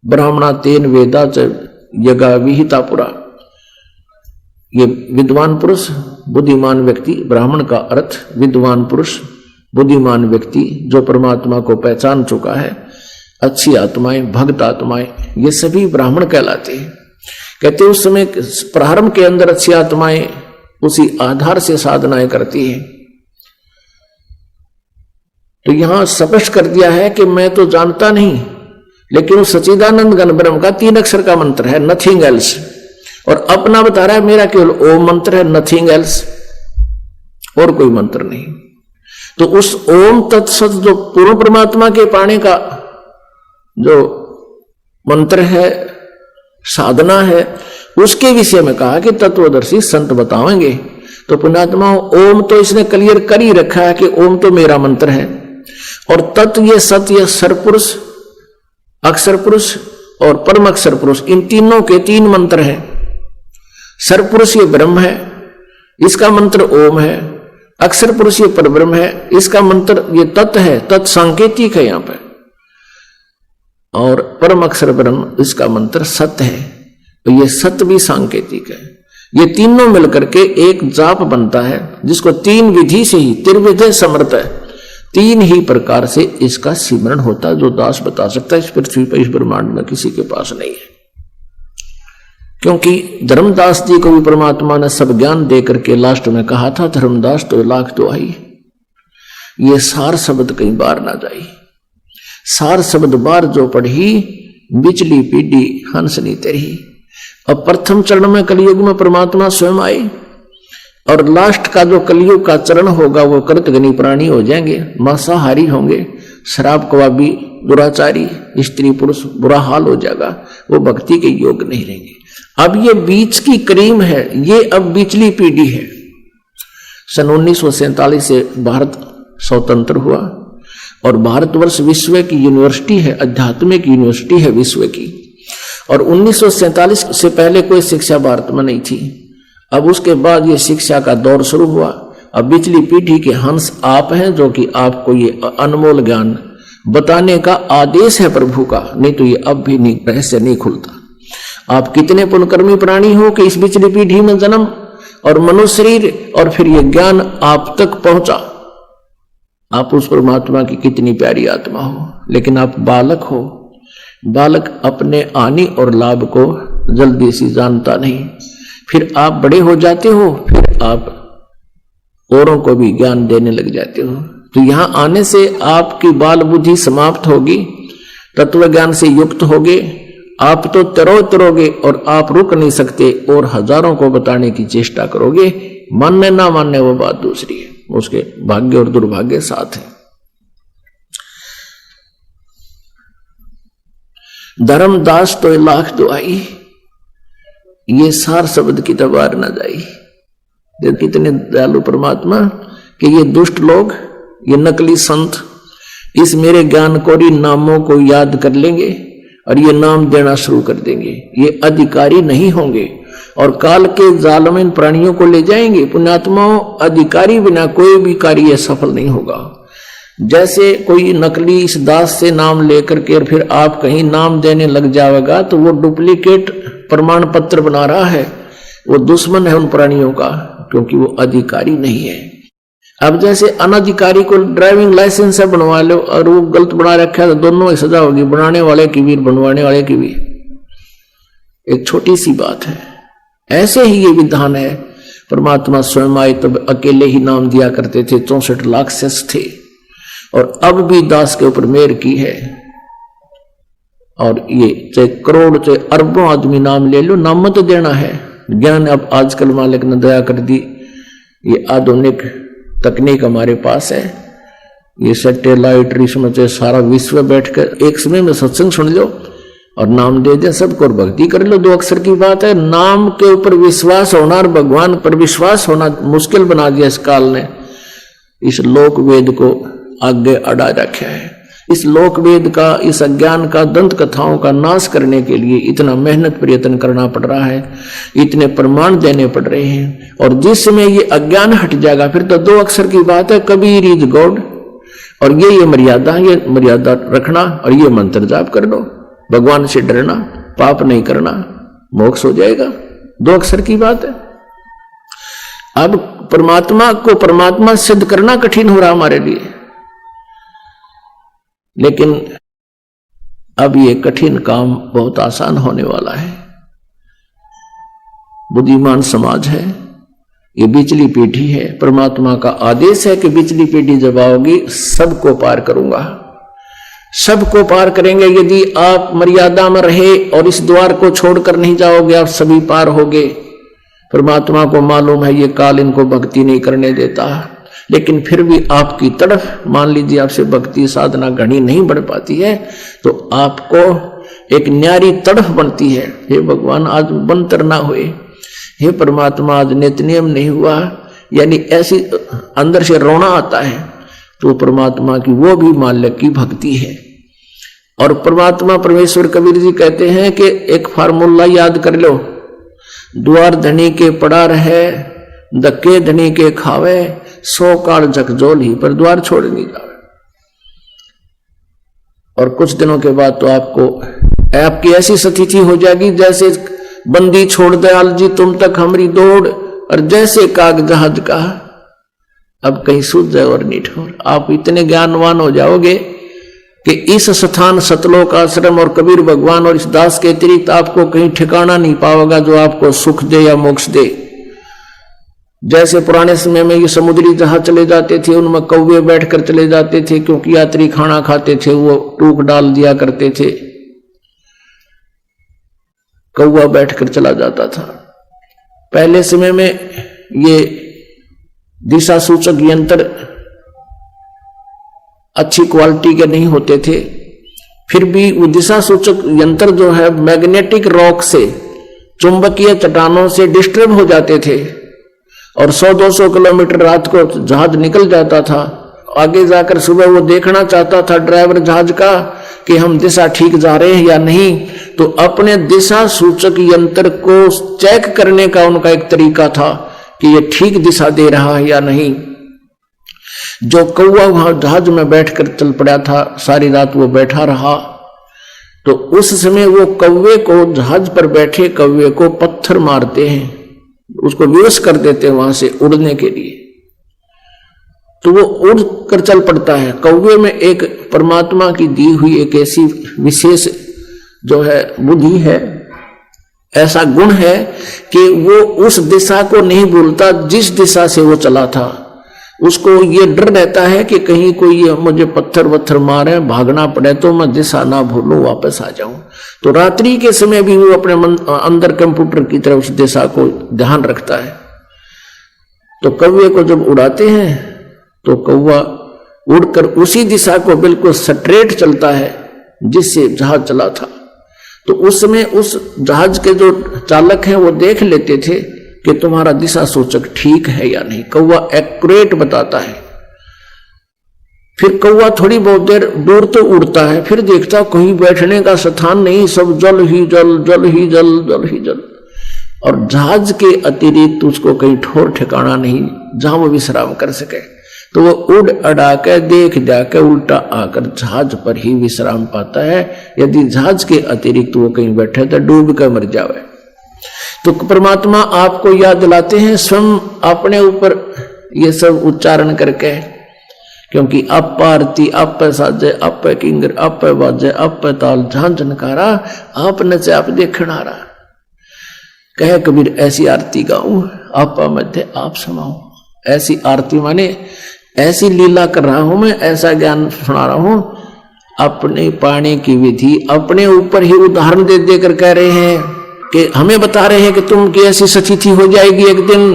ब्राह्मणा तेन वेदा च यगा विहिता पुरा। ये विद्वान पुरुष बुद्धिमान व्यक्ति, ब्राह्मण का अर्थ विद्वान पुरुष बुद्धिमान व्यक्ति जो परमात्मा को पहचान चुका है, अच्छी आत्माएं, भक्त आत्माएं, ये सभी ब्राह्मण कहलाते हैं। कहते उस समय प्रारंभ के अंदर अच्छी आत्माएं उसी आधार से साधनाएं करती है। तो यहां स्पष्ट कर दिया है कि मैं तो जानता नहीं, लेकिन उस सच्चिदानंद घन ब्रह्म का 3 अक्षर का मंत्र है, नथिंग एल्स। और अपना बता रहा है मेरा केवल ओम मंत्र है, नथिंग एल्स, और कोई मंत्र नहीं। तो उस ओम तत्सत जो पूर्ण परमात्मा के पाने का जो मंत्र है, साधना है, उसके विषय में कहा कि तत्वदर्शी संत बताएंगे। तो पुण्यात्मा ओम तो इसने क्लियर कर ही रखा है कि ओम तो मेरा मंत्र है, और तत्व ये सत्य सरपुरुष, अक्षर पुरुष और परम अक्षर पुरुष, इन तीनों के 3 मंत्र हैं। सरपुरुष ये ब्रह्म है, इसका मंत्र ओम है। अक्षर पुरुष ये परब्रह्म है, इसका मंत्र ये तत् है, तत् सांकेतिक है यहां पर। और परम अक्षर ब्रह्म, इसका मंत्र सत्य है, तो ये सत्य भी सांकेतिक है। ये तीनों मिलकर के एक जाप बनता है, जिसको 3 विधि से ही, त्रिविधे समर्थ है, 3 ही प्रकार से इसका सिमरण होता है, जो दास बता सकता है। इस पृथ्वी पर, इस ब्रह्मांड में किसी के पास नहीं है। क्योंकि धर्मदास जी को भी परमात्मा ने सब ज्ञान दे करके लास्ट में कहा था, धर्मदास तो लाख तो आई, ये सार शब्द कई बार ना जाई। सार शब्द बार जो पढ़ी, बिचली पीढ़ी हंसनी तेरी। अब प्रथम चरण में कलयुग में परमात्मा स्वयं आए, और लास्ट का जो कलयुग का चरण होगा वो कृतघ्नी प्राणी हो जाएंगे, मांसाहारी होंगे, शराब कबाबी, दुराचारी, स्त्री पुरुष, बुरा हाल हो जाएगा, वो भक्ति के योग नहीं रहेंगे। अब ये बीच की क्रीम है, ये अब बीचली पीढ़ी है। सन 1947 से भारत स्वतंत्र हुआ, और भारतवर्ष विश्व की यूनिवर्सिटी है, आध्यात्मिक यूनिवर्सिटी है विश्व की। और 1947 से पहले कोई शिक्षा भारत में नहीं थी। अब उसके बाद ये शिक्षा का दौर शुरू हुआ। अब बिचली पीढ़ी के हंस आप हैं, जो कि आपको ये अनमोल ज्ञान बताने का आदेश है प्रभु का, नहीं तो ये अब भी नहीं, रहस्य नहीं खुलता। आप कितने पुण्यकर्मी प्राणी हो कि इस बिचली पीढ़ी में जन्म और मनुष्य शरीर, और फिर ये ज्ञान आप तक पहुंचा। आप उस परमात्मा की कितनी प्यारी आत्मा हो, लेकिन आप बालक हो। बालक अपने हानि और लाभ को जल्दी से जानता नहीं, फिर आप बड़े हो जाते हो, फिर आप औरों को भी ज्ञान देने लग जाते हो। तो यहां आने से आपकी बाल बुद्धि समाप्त होगी, तत्व ज्ञान से युक्त होगे, आप तो तरोगे और आप रुक नहीं सकते, और हजारों को बताने की चेष्टा करोगे। मानने ना मानने वो बात दूसरी है, उसके भाग्य और दुर्भाग्य साथ है। धर्मदास तो लाख दुआई, ये सार शब्द की तबार न जाई। कितने दयालु परमात्मा कि ये दुष्ट लोग, ये नकली संत इस मेरे ज्ञान कोरी नामों को याद कर लेंगे और ये नाम देना शुरू कर देंगे। ये अधिकारी नहीं होंगे और काल के जाल में इन प्राणियों को ले जाएंगे। पुण्यात्माओं, अधिकारी बिना कोई भी कार्य सफल नहीं होगा। जैसे कोई नकली इस दास से नाम लेकर के और फिर आप कहीं नाम देने लग जाएगा तो वो डुप्लीकेट प्रमाण पत्र बना रहा है, वो दुश्मन है उन प्राणियों का, क्योंकि वो अधिकारी नहीं है। अब जैसे अनधिकारी को ड्राइविंग लाइसेंस से बनवा लो और वो गलत बना रखा है तो दोनों की सजा होगी, बनाने वाले की भी बनवाने वाले की भी। एक छोटी सी बात है। ऐसे ही ये विधान है। परमात्मा स्वयं आए तब अकेले ही नाम दिया करते थे, 64 लाख शेष थे, और अब भी दास के ऊपर मेहर की है। और ये चाहे करोड़ चाहे अरबों आदमी नाम ले लो, नाम मत देना है। ज्ञान अब आजकल मालिक ने दया कर दी, ये आधुनिक तकनीक हमारे पास है। ये सैटेलाइट रिश्म से सारा विश्व बैठकर एक समय में सत्संग सुन लो और नाम दे दे सबको और भक्ति कर लो। 2 अक्षर की बात है। नाम के ऊपर विश्वास होना और भगवान पर विश्वास होना मुश्किल बना दिया इस काल ने। इस लोक वेद को आगे अड़ा रखा है। इस लोक वेद का, इस अज्ञान का, दंत कथाओं का नाश करने के लिए इतना मेहनत प्रयत्न करना पड़ रहा है, इतने प्रमाण देने पड़ रहे हैं। और जिस समय ये अज्ञान हट जाएगा फिर तो 2 अक्षर की बात है, कबीर इज गॉड। और ये मर्यादा रखना और ये मंत्र जाप कर लो। भगवान से डरना, पाप नहीं करना, मोक्ष हो जाएगा। 2 अक्षर की बात है। अब परमात्मा को परमात्मा सिद्ध करना कठिन हो रहा हमारे लिए, लेकिन अब ये कठिन काम बहुत आसान होने वाला है। बुद्धिमान समाज है, ये बिचली पीढ़ी है। परमात्मा का आदेश है कि बिचली पीढ़ी जब आओगी सबको पार करूंगा। सबको पार करेंगे यदि आप मर्यादा में रहे और इस द्वार को छोड़कर नहीं जाओगे, आप सभी पार होगे। परमात्मा को मालूम है ये काल इनको भक्ति नहीं करने देता, लेकिन फिर भी आपकी तरफ, मान लीजिए आपसे भक्ति साधना घनी नहीं बढ़ पाती है, तो आपको एक न्यारी तड़फ बनती है, हे भगवान आज बंतर ना हुए, हे परमात्मा आज नित्यनियम नहीं हुआ, यानी ऐसी अंदर से रोना आता है। तो परमात्मा की वो भी माल्य की भक्ति है। और परमात्मा परमेश्वर कबीर जी कहते हैं कि एक फार्मूला याद कर लो, द्वार धनी के पड़ा रहे, धक्के धनी के खावे, 100 काल झकझोल ही पर द्वार छोड़ नहीं जावे। और कुछ दिनों के बाद तो आपकी ऐसी स्थिति हो जाएगी जैसे बंदी छोड़ दयाल जी तुम तक हमारी दौड़, और जैसे काग जहाज का अब कहीं सूझ जाए और निठोर। आप इतने ज्ञानवान हो जाओगे कि इस स्थान सतलोक आश्रम और कबीर भगवान और इस दास के अतिरिक्त आपको कहीं ठिकाना नहीं पाओगा जो आपको सुख दे या मोक्ष दे। जैसे पुराने समय में ये समुद्री जहाज चले जाते थे, उनमें कौवे बैठकर चले जाते थे, क्योंकि यात्री खाना खाते थे, वो टूक डाल दिया करते थे, कौवा बैठकर चला जाता था। पहले समय में ये दिशा सूचक यंत्र अच्छी क्वालिटी के नहीं होते थे, फिर भी वो दिशा सूचक यंत्र जो है मैग्नेटिक रॉक से, चुंबकीय चट्टानों से डिस्टर्ब हो जाते थे, और 100-200 किलोमीटर रात को जहाज निकल जाता था। आगे जाकर सुबह वो देखना चाहता था ड्राइवर जहाज का कि हम दिशा ठीक जा रहे हैं या नहीं, तो अपने दिशा सूचक यंत्र को चेक करने का उनका एक तरीका था कि ये ठीक दिशा दे रहा है या नहीं। जो कौवा वहां जहाज में बैठकर चल पड़ा था, सारी रात वो बैठा रहा, तो उस समय वो कौवे को, जहाज पर बैठे कौवे को पत्थर मारते हैं, उसको विवश कर देते हैं वहां से उड़ने के लिए, तो वो उड़ कर चल पड़ता है। कौवे में एक परमात्मा की दी हुई एक ऐसी विशेष जो है बुद्धि है, ऐसा गुण है कि वो उस दिशा को नहीं भूलता जिस दिशा से वो चला था। उसको ये डर रहता है कि कहीं कोई ये मुझे पत्थर वत्थर मारे, भागना पड़े तो मैं दिशा ना भूलूं, वापस आ जाऊं। तो रात्रि के समय भी वो अपने अंदर कंप्यूटर की तरफ उस दिशा को ध्यान रखता है। तो कौवे को जब उड़ाते हैं तो कौवा उड़कर उसी दिशा को बिल्कुल स्ट्रेट चलता है जिससे जहाज चला था। तो उस समय उस जहाज के जो चालक हैं वो देख लेते थे कि तुम्हारा दिशा सूचक ठीक है या नहीं। कौवा एक्यूरेट बताता है। फिर कौवा थोड़ी बहुत देर दूर तो उड़ता है, फिर देखता कहीं बैठने का स्थान नहीं, सब जल ही जल, जल ही जल, जल ही जल, और जहाज के अतिरिक्त उसको कहीं ठोर ठिकाना नहीं जहां वो विश्राम कर सके। तो वो उड़ अड़ा के देख जाके उल्टा आकर जहाज पर ही विश्राम पाता है। यदि जहाज के अतिरिक्त वो कहीं बैठे तो डूब कर मर जावे। तो परमात्मा आपको याद दिलाते हैं स्वयं अपने ऊपर ये सब उच्चारण करके, क्योंकि अप आरती अप साजे अप किंगर अप बाजे अप ताल झांझ नकारा आप नचे आप देखना रहा। कहे कबीर ऐसी आरती गाऊं आप मध्य आप समाऊं। ऐसी आरती माने ऐसी लीला कर रहा हूं मैं, ऐसा ज्ञान सुना रहा हूं। अपने पाने की विधि अपने ऊपर ही उदाहरण दे देकर कह रहे हैं कि हमें बता रहे हैं कि तुम की ऐसी स्थिति हो जाएगी एक दिन।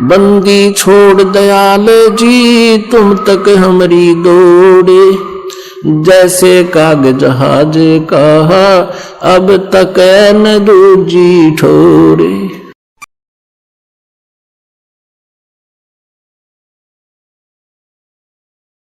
बंदी छोड़ दयाल जी तुम तक हमारी दौड़े, जैसे काग जहाज कहा अब तक न दूजी ठोरे।